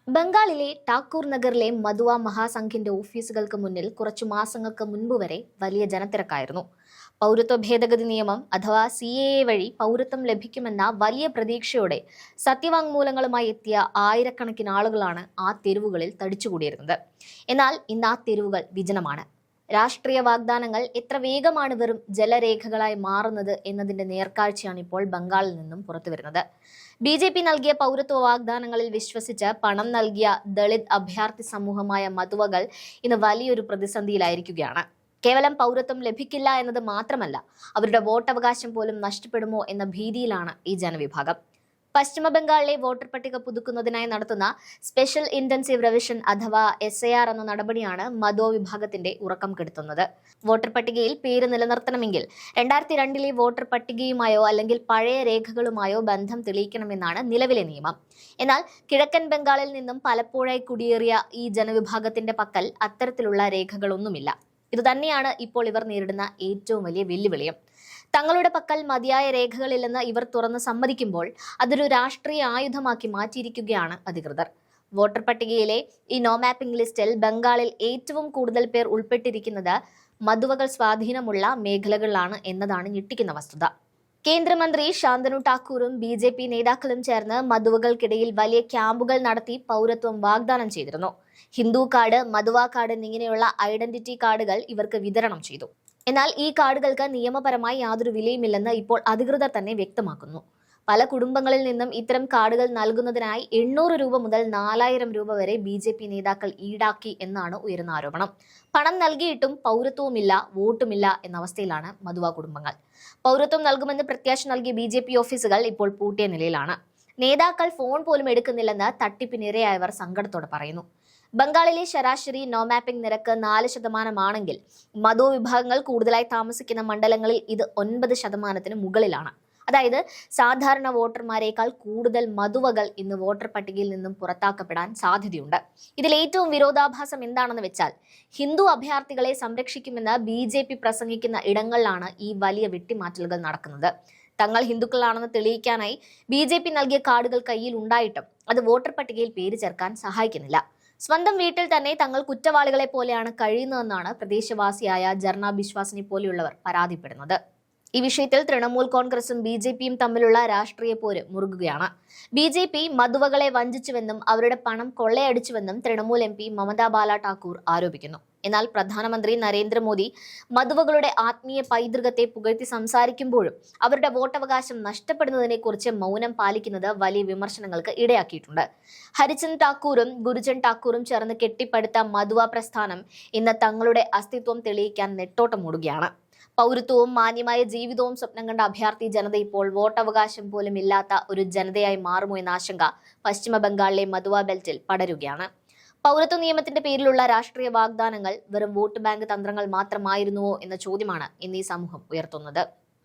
ബംഗാളിലെ ടാക്കൂർ നഗറിലെ മധുവ മഹാസംഘിന്റെ ഓഫീസുകൾക്ക് മുന്നിൽ കുറച്ചു മാസങ്ങൾക്ക് മുൻപ് വരെ വലിയ ജനത്തിരക്കായിരുന്നു. പൗരത്വ ഭേദഗതി നിയമം അഥവാ CAA വഴി പൗരത്വം ലഭിക്കുമെന്ന വലിയ പ്രതീക്ഷയോടെ സത്യവാങ്മൂലങ്ങളുമായി എത്തിയ ആയിരക്കണക്കിന് ആളുകളാണ് ആ തെരുവുകളിൽ തടിച്ചുകൂടിയിരുന്നത്. എന്നാൽ ഇന്ന് ആ തെരുവുകൾ വിജനമാണ്. രാഷ്ട്രീയ വാഗ്ദാനങ്ങൾ എത്ര വേഗമാണ് വെറും ജലരേഖകളായി മാറുന്നത് എന്നതിന്റെ നേർക്കാഴ്ചയാണ് ഇപ്പോൾ ബംഗാളിൽ നിന്നും പുറത്തുവരുന്നത്. BJP നൽകിയ പൗരത്വ വാഗ്ദാനങ്ങളിൽ വിശ്വസിച്ച് പണം നൽകിയ ദളിത് അഭയാർത്ഥി സമൂഹമായ മധുവകൾ ഇന്ന് വലിയൊരു പ്രതിസന്ധിയിലായിരിക്കുകയാണ്. കേവലം പൗരത്വം ലഭിക്കില്ല എന്നത് മാത്രമല്ല, അവരുടെ വോട്ടവകാശം പോലും നഷ്ടപ്പെടുമോ എന്ന ഭീതിയിലാണ് ഈ ജനവിഭാഗം. പശ്ചിമ ബംഗാളിലെ വോട്ടർ പട്ടിക പുതുക്കുന്നതിനായി നടത്തുന്ന സ്പെഷ്യൽ ഇന്റൻസീവ് റിവിഷൻ അഥവാ SIR എന്ന നടപടിയാണ് മധോ വിഭാഗത്തിന്റെ ഉറക്കം കെടുത്തുന്നത്. വോട്ടർ പട്ടികയിൽ പേര് നിലനിർത്തണമെങ്കിൽ 2002 വോട്ടർ പട്ടികയുമായോ അല്ലെങ്കിൽ പഴയ രേഖകളുമായോ ബന്ധം തെളിയിക്കണമെന്നാണ് നിലവിലെ നിയമം. എന്നാൽ കിഴക്കൻ ബംഗാളിൽ നിന്നും പലപ്പോഴായി കുടിയേറിയ ഈ ജനവിഭാഗത്തിന്റെ പക്കൽ അത്തരത്തിലുള്ള രേഖകളൊന്നുമില്ല. ഇതുതന്നെയാണ് ഇപ്പോൾ ഇവർ നേരിടുന്ന ഏറ്റവും വലിയ വെല്ലുവിളിയും. തങ്ങളുടെ പക്കൽ മതിയായ രേഖകളില്ലെന്ന് ഇവർ തുറന്ന് സമ്മതിക്കുമ്പോൾ അതൊരു രാഷ്ട്രീയ ആയുധമാക്കി മാറ്റിയിരിക്കുകയാണ് അധികൃതർ. വോട്ടർ പട്ടികയിലെ ഈ നോ മാപ്പിംഗ് ലിസ്റ്റിൽ ബംഗാളിൽ ഏറ്റവും കൂടുതൽ പേർ ഉൾപ്പെട്ടിരിക്കുന്നത് മധുവകൾ സ്വാധീനമുള്ള മേഖലകളിലാണ് എന്നതാണ് ഞെട്ടിക്കുന്ന വസ്തുത. കേന്ദ്രമന്ത്രി ശാന്തനു ഠാക്കൂറും BJP നേതാക്കളും ചേർന്ന് മധുവകൾക്കിടയിൽ വലിയ ക്യാമ്പുകൾ നടത്തി പൗരത്വം വാഗ്ദാനം ചെയ്തിരുന്നു. ഹിന്ദു കാർഡ്, മധുവ കാർഡ് എന്നിങ്ങനെയുള്ള ഐഡന്റിറ്റി കാർഡുകൾ ഇവർക്ക് വിതരണം ചെയ്തു. എന്നാൽ ഈ കാർഡുകൾക്ക് നിയമപരമായി യാതൊരു വിലയുമില്ലെന്ന് ഇപ്പോൾ അധികൃതർ തന്നെ വ്യക്തമാക്കുന്നു. പല കുടുംബങ്ങളിൽ നിന്നും ഇത്തരം കാർഡുകൾ നൽകുന്നതിനായി 800 രൂപ മുതൽ 4000 രൂപ വരെ BJP നേതാക്കൾ ഈടാക്കി എന്നാണ് ഉയരുന്ന ആരോപണം. പണം നൽകിയിട്ടും പൗരത്വവുമില്ല, വോട്ടുമില്ല എന്ന അവസ്ഥയിലാണ് മധുവ കുടുംബങ്ങൾ. പൗരത്വം നൽകുമെന്ന് പ്രത്യാശ നൽകിയ BJP ഓഫീസുകൾ ഇപ്പോൾ പൂട്ടിയ നിലയിലാണ്. നേതാക്കൾ ഫോൺ പോലും എടുക്കുന്നില്ലെന്ന് തട്ടിപ്പിനിരയായവർ സങ്കടത്തോടെ പറയുന്നു. ബംഗാളിലെ ശരാശരി നോ മാപ്പിംഗ് നിരക്ക് 4% മധോ വിഭാഗങ്ങൾ കൂടുതലായി താമസിക്കുന്ന മണ്ഡലങ്ങളിൽ ഇത് 9% മുകളിലാണ്. അതായത് സാധാരണ വോട്ടർമാരെക്കാൾ കൂടുതൽ മധുവകൾ ഇന്ന് വോട്ടർ പട്ടികയിൽ നിന്നും പുറത്താക്കപ്പെടാൻ സാധ്യതയുണ്ട്. ഇതിൽ ഏറ്റവും വിരോധാഭാസം എന്താണെന്ന് വെച്ചാൽ, ഹിന്ദു അഭയാർത്ഥികളെ സംരക്ഷിക്കുമെന്ന് BJP പ്രസംഗിക്കുന്ന ഇടങ്ങളിലാണ് ഈ വലിയ വെട്ടിമാറ്റലുകൾ നടക്കുന്നത്. തങ്ങൾ ഹിന്ദുക്കളാണെന്ന് തെളിയിക്കാനായി BJP നൽകിയ കാർഡുകൾ കയ്യിൽ ഉണ്ടായിട്ടും അത് വോട്ടർ പട്ടികയിൽ പേര് ചേർക്കാൻ സഹായിക്കുന്നില്ല. സ്വന്തം വീട്ടിൽ തന്നെ തങ്ങൾ കുറ്റവാളികളെ പോലെയാണ് കഴിയുന്നതെന്നാണ് പ്രദേശവാസിയായ ജർണ ബിശ്വാസിനെ പോലെയുള്ളവർ പരാതിപ്പെടുന്നത്. ഈ വിഷയത്തിൽ തൃണമൂൽ കോൺഗ്രസും BJPയും തമ്മിലുള്ള രാഷ്ട്രീയ പോര് മുറുകുകയാണ്. BJP മധുവകളെ വഞ്ചിച്ചുവെന്നും അവരുടെ പണം കൊള്ളയടിച്ചുവെന്നും തൃണമൂൽ MP മമതാ ബാല ഠാക്കൂർ ആരോപിക്കുന്നു. എന്നാൽ പ്രധാനമന്ത്രി നരേന്ദ്രമോദി മധുവകളുടെ ആത്മീയ പൈതൃകത്തെ പുകഴ്ത്തി സംസാരിക്കുമ്പോഴും അവരുടെ വോട്ടവകാശം നഷ്ടപ്പെടുന്നതിനെ കുറിച്ച് മൗനം പാലിക്കുന്നത് വലിയ വിമർശനങ്ങൾക്ക് ഇടയാക്കിയിട്ടുണ്ട്. ഹരിചന്ദ് ഠാക്കൂറും ഗുരുജൻ ഠാക്കൂറും ചേർന്ന് കെട്ടിപ്പടുത്ത മധുവ പ്രസ്ഥാനം ഇന്ന് തങ്ങളുടെ അസ്തിത്വം തെളിയിക്കാൻ നെട്ടോട്ടമോടുകയാണ്. പൗരത്വവും മാന്യമായ ജീവിതവും സ്വപ്നം കണ്ട അഭയാർത്ഥി ജനത ഇപ്പോൾ വോട്ടവകാശം പോലും ഇല്ലാത്ത ഒരു ജനതയായി മാറുമോ എന്ന ആശങ്ക പശ്ചിമ ബംഗാളിലെ മധുവ ബെൽറ്റിൽ പടരുകയാണ്. പൗരത്വ നിയമത്തിന്റെ പേരിലുള്ള രാഷ്ട്രീയ വാഗ്ദാനങ്ങൾ വെറും വോട്ട് ബാങ്ക് തന്ത്രങ്ങൾ മാത്രമായിരുന്നുവോ എന്ന ചോദ്യമാണ് ഇന്ന് ഈ സമൂഹം ഉയർത്തുന്നത്.